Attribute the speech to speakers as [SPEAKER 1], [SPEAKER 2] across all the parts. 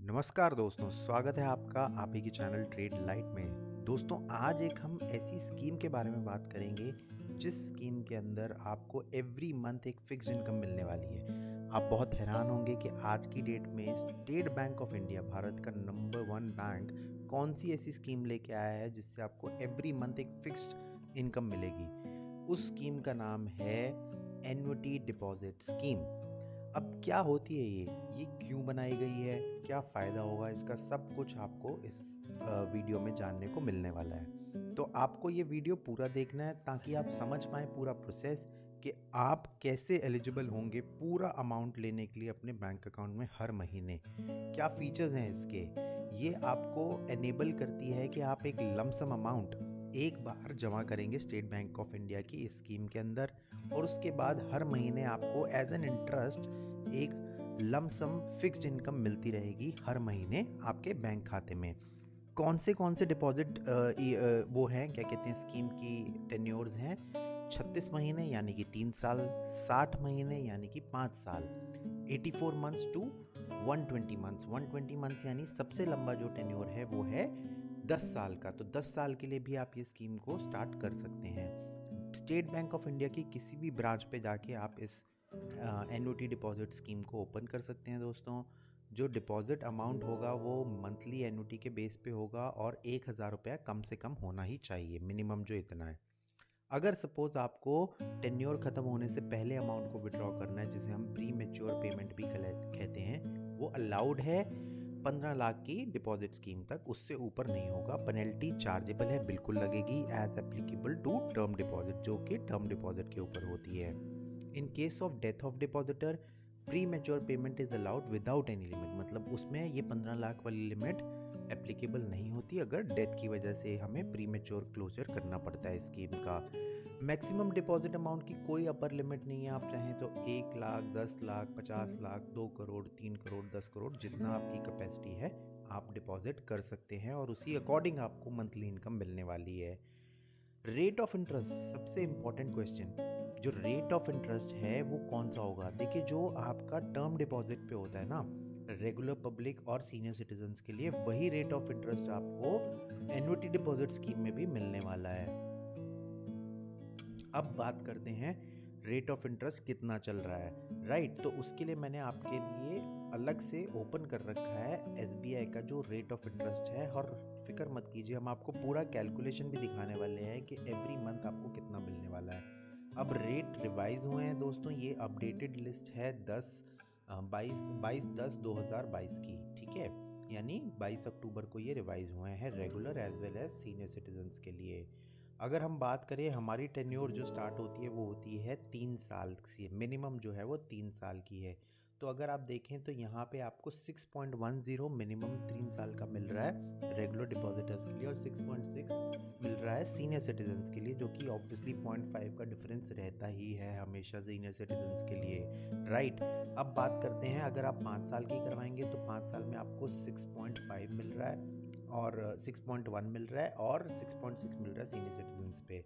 [SPEAKER 1] नमस्कार दोस्तों, स्वागत है आपका आप ही के चैनल ट्रेड लाइट में। दोस्तों, आज एक हम ऐसी स्कीम के बारे में बात करेंगे जिस स्कीम के अंदर आपको एवरी मंथ एक फिक्स्ड इनकम मिलने वाली है। आप बहुत हैरान होंगे कि आज की डेट में state Bank of India, Bharat का नंबर 1 बैंक, कौन सी ऐसी स्कीम लेके आया है जिससे आपको एवरी मंथ एक फिक्स्ड इनकम मिलेगी। उस स्कीम का नाम है एन्युटी डिपॉजिट स्कीम। अब क्या होती है ये क्यों बनाई गई है, क्या फ़ायदा होगा इसका, सब कुछ आपको इस वीडियो में जानने को मिलने वाला है। तो आपको ये वीडियो पूरा देखना है ताकि आप समझ पाएँ पूरा प्रोसेस कि आप कैसे एलिजिबल होंगे पूरा अमाउंट लेने के लिए अपने बैंक अकाउंट में हर महीने। क्या फ़ीचर्स हैं इसके? ये आपको एनेबल करती है कि आप एक लमसम अमाउंट एक बार जमा करेंगे स्टेट बैंक ऑफ इंडिया की इस स्कीम के अंदर, और उसके बाद हर महीने आपको एज एन इंटरेस्ट एक लमसम फिक्स्ड इनकम मिलती रहेगी हर महीने आपके बैंक खाते में। कौन से डिपॉजिट वो हैं, क्या कहते हैं, स्कीम की टेन्योर्स हैं 36 महीने यानी कि 3 साल, 60 महीने यानी कि 5 साल, 84 मंथ्स टू 120 मंथ्स। 120 मंथ्स यानी सबसे लंबा जो टेन्योर है वो है 10 साल का। तो 10 साल के लिए भी आप ये स्कीम को स्टार्ट कर सकते हैं। स्टेट बैंक ऑफ इंडिया की किसी भी ब्रांच पे जाके आप इस एन्युटी डिपॉजिट स्कीम को ओपन कर सकते हैं। दोस्तों, जो डिपॉजिट अमाउंट होगा वो मंथली एन्युटी के बेस पे होगा और 1,000 रुपया कम से कम होना ही चाहिए, मिनिमम जो इतना है। अगर सपोज आपको टेन्योर ख़त्म होने से पहले अमाउंट को विड्रॉ करना है, जिसे हम प्री मैच्योर पेमेंट भी कहते हैं, वो अलाउड है 15 लाख की डिपॉजिट स्कीम तक, उससे ऊपर नहीं होगा। पेनल्टी चार्जेबल है, बिल्कुल लगेगी, as applicable to term deposit, जो कि टर्म डिपॉजिट के ऊपर होती है। In case of death of depositor, premature payment is allowed without any limit, मतलब उसमें ये 15 लाख वाली लिमिट एप्लीकेबल नहीं होती अगर डेथ की वजह से हमें प्री मैच्योर क्लोजर करना पड़ता है स्कीम का। मैक्सिमम डिपॉजिट अमाउंट की कोई अपर लिमिट नहीं है। आप चाहें तो 1 लाख, 10 लाख, 50 लाख, 2 करोड़, 3 करोड़, 10 करोड़, जितना आपकी कैपेसिटी है आप डिपॉजिट कर सकते हैं और उसी अकॉर्डिंग आपको मंथली इनकम मिलने वाली है। रेट ऑफ इंटरेस्ट, सबसे इम्पॉर्टेंट क्वेश्चन, जो रेट ऑफ इंटरेस्ट है वो कौन सा होगा? देखिए, जो आपका टर्म डिपॉजिट पे होता है ना, रेगुलर पब्लिक और सीनियर सिटीजन्स के लिए, वही रेट ऑफ इंटरेस्ट आपको एन्युटी डिपॉजिट स्कीम में भी मिलने वाला है। अब बात करते हैं रेट ऑफ इंटरेस्ट कितना चल रहा है, राइट? तो उसके लिए मैंने आपके लिए अलग से ओपन कर रखा है एसबीआई का जो रेट ऑफ इंटरेस्ट है, और फिक्र मत कीजिए, हम आपको पूरा कैलकुलेशन भी दिखाने वाले हैं कि एवरी मंथ आपको कितना मिलने वाला है। अब रेट रिवाइज हुए हैं दोस्तों, ये अपडेटेड लिस्ट है 22/10/2022 की, ठीक है? यानी 22 अक्टूबर को ये रिवाइज हुए हैं, regular as well as senior citizens के लिए। अगर हम बात करें, हमारी टेन्योर जो स्टार्ट होती है वो होती है 3 साल से, मिनिमम जो है वो 3 साल की है। तो अगर आप देखें तो यहाँ पे आपको 6.10 मिनिमम 3 साल का मिल रहा है रेगुलर डिपॉजिटर्स के लिए, और 6.6 मिल रहा है सीनियर सिटीजन्स के लिए, जो कि ऑब्वियसली 0.5 का डिफरेंस रहता ही है हमेशा सीनियर सिटीजन्स के लिए, राइट? अब बात करते हैं, अगर आप 5 साल की करवाएंगे तो 5 साल में आपको 6.5 मिल रहा है और 6.1 मिल रहा है और 6.6 मिल रहा है सीनियर सिटीजन्स पे।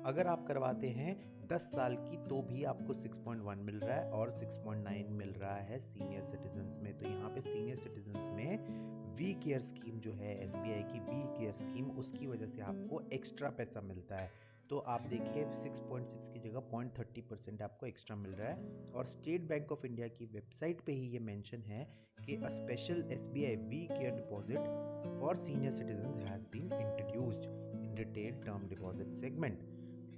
[SPEAKER 1] अगर आप करवाते हैं 10 साल की तो भी आपको 6.1 मिल रहा है और 6.9 मिल रहा है सीनियर सिटीजन्स में। तो यहाँ पे सीनियर सिटीजन्स में वी केयर स्कीम जो है एसबीआई की वी केयर स्कीम, उसकी वजह से आपको एक्स्ट्रा पैसा मिलता है। तो आप देखिए 6.6 की जगह 0.30% आपको एक्स्ट्रा मिल रहा है, और स्टेट बैंक ऑफ इंडिया की वेबसाइट पे ही ये मेंशन है कि a special SBI We Care deposit for senior citizens has been introduced in retail term deposit segment,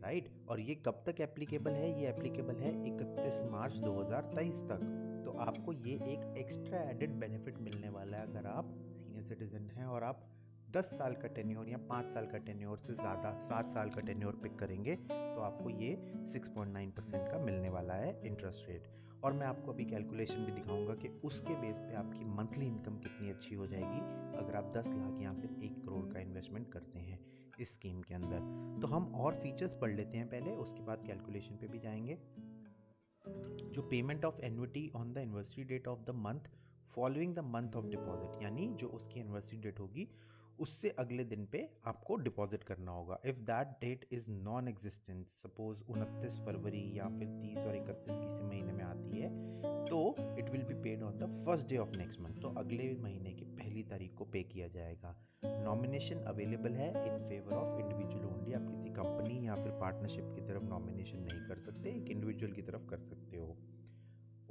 [SPEAKER 1] right? और ये कब तक एप्लीकेबल है? ये एप्लीकेबल है 31 मार्च 2023 तक। तो आपको ये एक एक्स्ट्रा एडेड बेनिफिट मिलने वाला है अगर आप सीनियर सिटीजन हैं और आप 10 साल का टेन्योर या 5 साल का टेन्योर से ज़्यादा 7 साल का टेन्योर पिक करेंगे तो आपको ये 6.9% का मिलने वाला है इंटरेस्ट रेट। और मैं आपको अभी कैलकुलेशन भी दिखाऊंगा कि उसके बेस पे आपकी मंथली इनकम कितनी अच्छी हो जाएगी अगर आप 10 लाख या फिर 1 करोड़ का इन्वेस्टमेंट करते हैं इस स्कीम के अंदर। तो हम और फीचर्स पढ़ लेते हैं पहले, उसके बाद कैलकुलेशन पे भी जाएंगे। जो payment of annuity on the anniversary date of the month following the month of deposit, यानी जो उसकी एनिवर्सरी डेट होगी उससे अगले दिन पे आपको डिपॉजिट करना होगा। If that that is non existent, suppose 29 फरवरी या फिर 30 और 31 किसी महीने में आती है, तो it will be paid on the first day of next month, तो अगले महीने के पहली तारीख को पे किया जाएगा। नॉमिनेशन अवेलेबल है in favour of individual only. आप किसी कंपनी या फिर पार्टनरशिप की तरफ नॉमिनेशन नहीं कर सकते, एक इंडिविजुअल की तरफ कर सकते हो।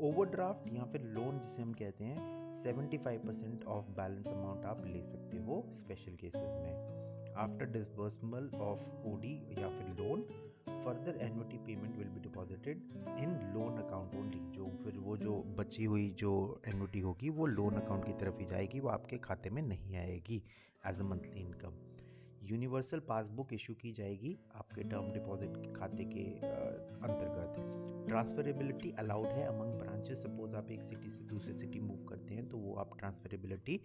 [SPEAKER 1] ओवरड्राफ्ट या फिर लोन जिसे हम कहते हैं, 75% ऑफ बैलेंस अमाउंट आप ले सकते हो स्पेशल केसेस में। आफ्टर डिसबर्समेंट ऑफ ओडी या फिर loan, further annuity payment will be deposited in loan account only. वो जो बची हुई जो एन्युटी होगी वो लोन अकाउंट की तरफ ही जाएगी, वो आपके खाते में नहीं आएगी as a monthly income. Universal passbook issue की जाएगी आपके टर्म डिपॉजिट खाते के अंतर्गत। ट्रांसफरेबिलिटी अलाउड है अमंग ब्रांचेस। सपोज आप एक सिटी से दूसरे सिटी मूव करते हैं तो वो आप ट्रांसफरेबिलिटी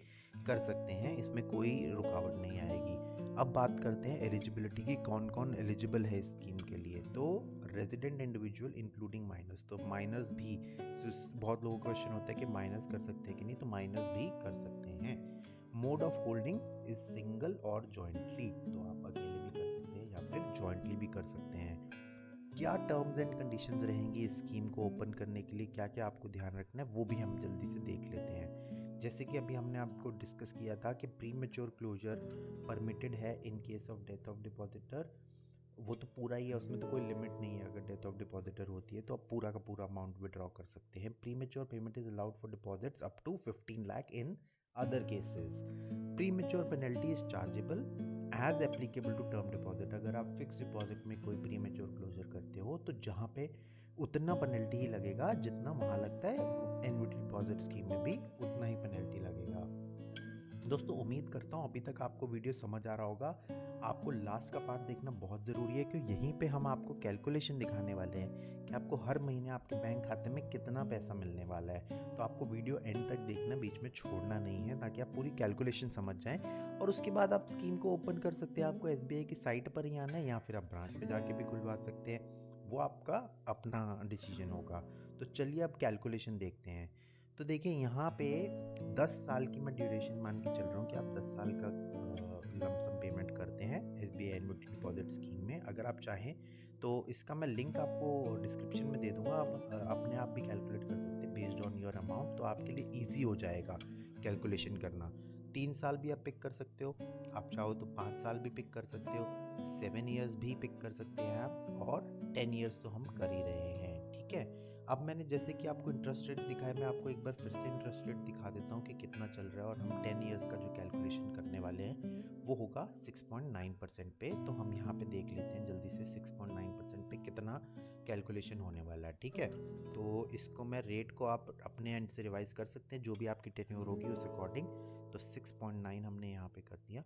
[SPEAKER 1] कर सकते हैं, इसमें कोई रुकावट नहीं आएगी। अब बात करते हैं एलिजिबिलिटी की, कौन कौन एलिजिबल है इस स्कीम के लिए। तो रेजिडेंट इंडिविजुअल इंक्लूडिंग माइनर्स, तो माइनर्स भी, बहुत लोगों का क्वेश्चन होता है कि माइनर्स कर सकते हैं कि नहीं, तो माइनर्स भी कर सकते हैं। Mode of holding is single और जॉइंटली, तो आप अकेले भी कर सकते हैं या फिर जॉइंटली भी कर सकते हैं। क्या टर्म्स एंड कंडीशंस रहेंगी इस स्कीम को ओपन करने के लिए, क्या क्या आपको ध्यान रखना है, वो भी हम जल्दी से देख लेते हैं। जैसे कि अभी हमने आपको डिस्कस किया था कि प्री मैच्योर क्लोजर परमिटेड है in case of death of depositor, वो तो पूरा ही है, उसमें तो कोई लिमिट नहीं है। अगर डेथ ऑफ डिपॉजिटर होती है तो आप पूरा का पूरा अमाउंट विड्रॉ कर सकते हैं। Premature payment is allowed for deposits up to 15 lakh in other cases. Premature penalty is chargeable as applicable to term deposit. अगर आप फिक्स डिपॉजिट में कोई प्री मैच्योर क्लोजर करते हो तो जहाँ पे उतना पेनल्टी ही लगेगा जितना वहाँ लगता है, एन्युटी डिपॉजिट स्कीम में भी उतना ही पेनल्टी लगेगा। दोस्तों उम्मीद करता हूँ अभी तक आपको वीडियो समझ आ रहा होगा। आपको लास्ट का पार्ट देखना बहुत ज़रूरी है, क्योंकि यहीं पे हम आपको कैलकुलेशन दिखाने वाले हैं कि आपको हर महीने आपके बैंक खाते में कितना पैसा मिलने वाला है। तो आपको वीडियो एंड तक देखना, बीच में छोड़ना नहीं है, ताकि आप पूरी कैलकुलेशन समझ जाएं और उसके बाद आप स्कीम को ओपन कर सकते हैं। आपको SBI की साइट पर ही आना है या फिर आप ब्रांच पे जाके भी खुलवा सकते हैं, वो आपका अपना डिसीजन होगा। तो चलिए अब कैलकुलेशन देखते हैं। तो देखिए यहाँ पे 10 साल की मैं ड्यूरेशन मान के चल रहा हूँ कि आप 10 साल का लमसम पेमेंट करते हैं SBI एन्युटी डिपॉजिट स्कीम में। अगर आप चाहें तो इसका मैं लिंक आपको डिस्क्रिप्शन में दे दूंगा, आप अपने आप भी कैलकुलेट कर सकते हैं बेस्ड ऑन योर अमाउंट, तो आपके लिए ईजी हो जाएगा कैलकुलेशन करना। 3 साल भी आप पिक कर सकते हो, आप चाहो तो 5 साल भी पिक कर सकते हो, 7 ईयर्स भी पिक कर सकते हैं आप, और 10 ईयर्स तो हम कर ही रहे हैं। ठीक है, अब मैंने जैसे कि आपको इंटरेस्ट रेट दिखाया, मैं आपको एक बार फिर से इंटरेस्ट रेट दिखा देता हूँ कि कितना चल रहा है। और हम 10 ईयर्स का जो कैलकुलेशन करने वाले हैं वो होगा 6.9% पे। तो हम यहाँ पे देख लेते हैं जल्दी से 6.9% पे कितना कैलकुलेशन होने वाला है। ठीक है, तो इसको मैं रेट को आप अपने एंड से रिवाइज कर सकते हैं, जो भी आपकी टेन्योर होगी उस अकॉर्डिंग। तो 6.9 हमने यहाँ पे कर दिया,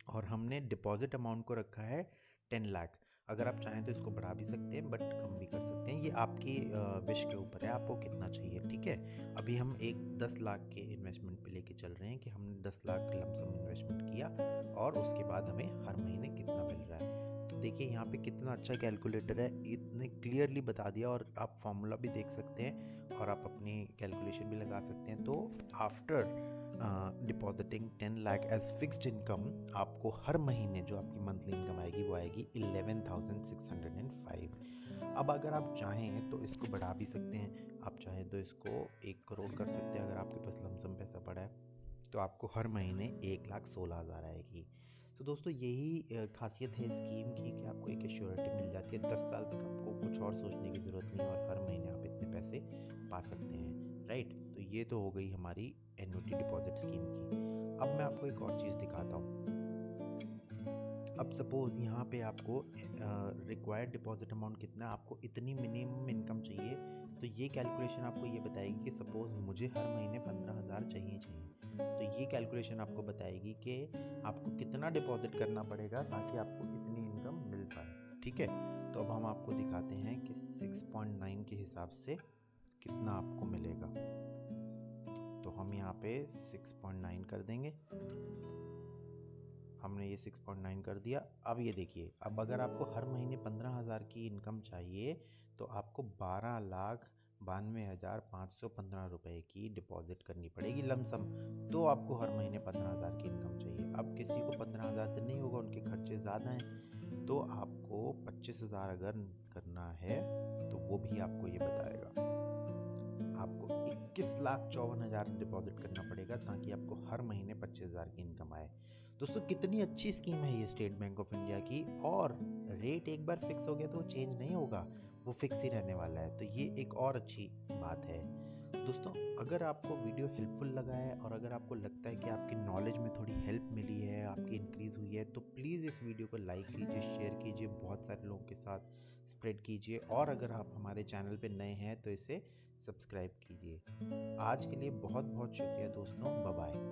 [SPEAKER 1] और हमने डिपॉजिट अमाउंट को रखा है 10 लाख। अगर आप चाहें तो इसको बढ़ा भी सकते हैं, बट कम भी कर सकते हैं, ये आपकी विश के ऊपर है, आपको कितना चाहिए। ठीक है, अभी हम एक 10 लाख के इन्वेस्टमेंट पे लेके चल रहे हैं कि हमने 10 लाख लमसम इन्वेस्टमेंट किया और उसके बाद हमें हर महीने कितना मिल रहा है। तो देखिए यहाँ पे कितना अच्छा कैलकुलेटर है, इतने क्लियरली बता दिया, और आप फॉर्मूला भी देख सकते हैं और आप अपनी कैलकुलेशन भी लगा सकते हैं। तो after depositing 10 lakh as fixed income, आपको हर महीने जो आपकी मंथली इनकम आएगी वो आएगी 11,605। अब अगर आप चाहें तो इसको बढ़ा भी सकते हैं, आप चाहें तो इसको 1 करोड़ कर सकते हैं। अगर आपके पास लमसम पैसा पड़ा है तो आपको हर महीने 1,16,000 आएगी। तो दोस्तों यही खासियत है स्कीम की कि आपको एक एश्योरिटी मिल जाती है। 10 साल तक आपको कुछ और सोचने की ज़रूरत नहीं है और हर महीने आप इतने पैसे पा सकते हैं। राइट, तो ये तो हो गई हमारी एन्युटी डिपॉजिट स्कीम की। अब मैं आपको एक और चीज़ दिखाता हूँ। अब सपोज़ यहाँ पे आपको रिक्वायर्ड डिपॉजिट अमाउंट कितना है, आपको इतनी मिनिमम इनकम चाहिए, तो ये कैलकुलेशन आपको ये बताएगी कि सपोज़ मुझे हर महीने 15,000 चाहिए, तो ये कैलकुलेशन आपको बताएगी कि आपको कितना डिपॉजिट करना पड़ेगा ताकि आपको इतनी इनकम मिल पाए। ठीक है, तो अब हम आपको दिखाते हैं कि 6.9 के हिसाब से कितना आपको मिलेगा। तो हम यहाँ पे 6.9 कर देंगे, हमने ये 6.9 कर दिया। अब ये देखिए, अब अगर आपको हर महीने 15,000 की इनकम चाहिए तो आपको 12,92,515 रुपये की डिपॉजिट करनी पड़ेगी लमसम। तो आपको हर महीने 15,000 की इनकम चाहिए। अब किसी को 15,000 से नहीं होगा, उनके खर्चे ज़्यादा हैं, तो आपको 25,000 अगर करना है तो वो भी आपको ये बताएगा। आपको 21,54,000 डिपॉजिट करना पड़ेगा ताकि आपको हर महीने 25,000 की इनकम आए। दोस्तों कितनी अच्छी स्कीम है ये स्टेट बैंक ऑफ इंडिया की, और रेट एक बार फिक्स हो गया तो वो चेंज नहीं होगा, वो फिक्स ही रहने वाला है। तो ये एक और अच्छी बात है। दोस्तों अगर आपको वीडियो हेल्पफुल लगा है और अगर आपको लगता है कि आपकी नॉलेज में थोड़ी हेल्प मिली है, आपकी इंक्रीज़ हुई है, तो प्लीज़ इस वीडियो को लाइक कीजिए, शेयर कीजिए, बहुत सारे लोगों के साथ स्प्रेड कीजिए, और अगर आप हमारे चैनल पे नए हैं तो इसे सब्सक्राइब कीजिए। आज के लिए बहुत बहुत शुक्रिया दोस्तों, बाय बाय।